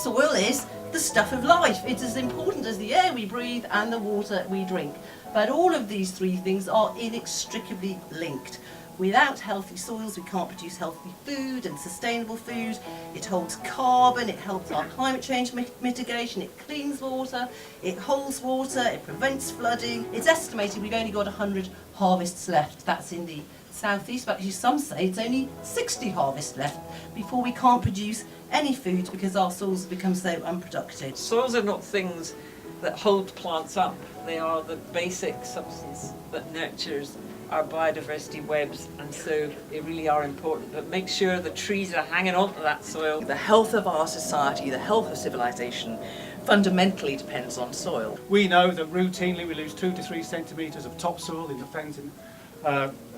soil is the stuff of life. It's as important as the air we breathe and the water we drink. But all of these three things are inextricably linked. Without healthy soils, we can't produce healthy food and sustainable food. It holds carbon, it helps our climate change mitigation, it cleans water, it holds water, it prevents flooding. It's estimated we've only got 100 harvests left. That's in the southeast, but actually some say it's only 60 harvests left before we can't produce any food because our soils have become so unproductive. Soils are not things that hold plants up. They are the basic substance that nurtures our biodiversity webs, and so they really are important. But make sure the trees are hanging on to that soil. The health of our society, the health of civilization, fundamentally depends on soil. We know that routinely we lose 2 to 3 centimetres of topsoil in the fencing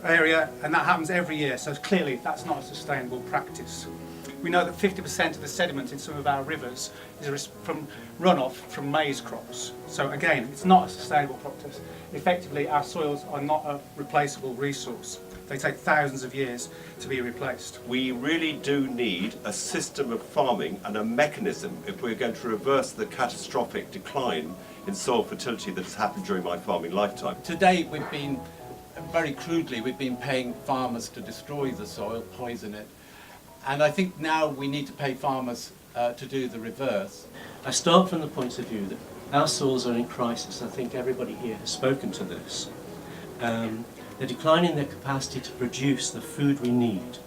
area, and that happens every year, so clearly that's not a sustainable practice. We know that 50% of the sediment in some of our rivers is from runoff from maize crops. So again, it's not a sustainable practice. Effectively, our soils are not a replaceable resource. They take thousands of years to be replaced. We really do need a system of farming and a mechanism if we're going to reverse the catastrophic decline in soil fertility that has happened during my farming lifetime. To date, we've been, very crudely, we've been paying farmers to destroy the soil, poison it. And I think now we need to pay farmers to do the reverse. I start from the point of view that our soils are in crisis. I think everybody here has spoken to this. They're declining their capacity to produce the food we need,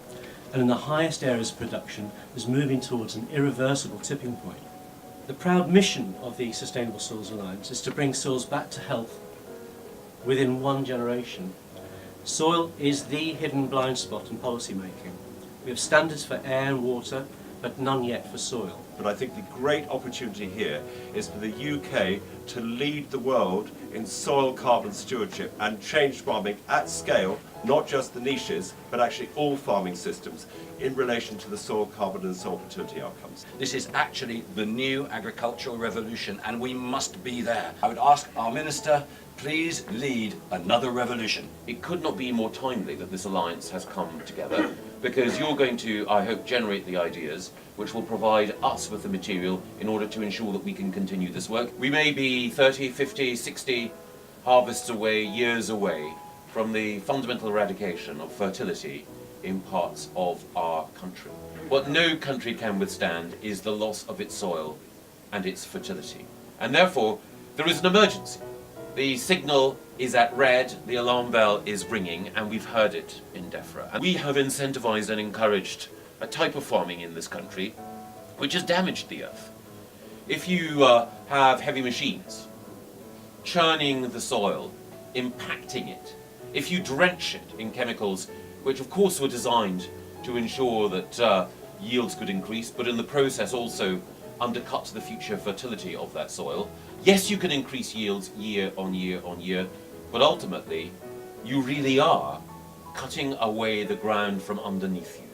and in the highest areas of production is moving towards an irreversible tipping point. The proud mission of the Sustainable Soils Alliance is to bring soils back to health within one generation. Soil is the hidden blind spot in policy making. We have standards for air and water, but none yet for soil. But I think the great opportunity here is for the UK to lead the world in soil carbon stewardship and change farming at scale, not just the niches, but actually all farming systems in relation to the soil carbon and soil fertility outcomes. This is actually the new agricultural revolution, and we must be there. I would ask our Minister, please lead another revolution. It could not be more timely that this alliance has come together, because you're going to, I hope, generate the ideas which will provide us with the material in order to ensure that we can continue this work. We may be 30, 50, 60 harvests away, years away from the fundamental eradication of fertility in parts of our country. What no country can withstand is the loss of its soil and its fertility. And therefore, there is an emergency. The signal is at red, the alarm bell is ringing, and we've heard it in DEFRA. And we have incentivized and encouraged a type of farming in this country which has damaged the earth. If you have heavy machines churning the soil, impacting it, if you drench it in chemicals which of course were designed to ensure that yields could increase, but in the process also undercut the future fertility of that soil, yes, you can increase yields year on year on year, but ultimately you really are cutting away the ground from underneath you.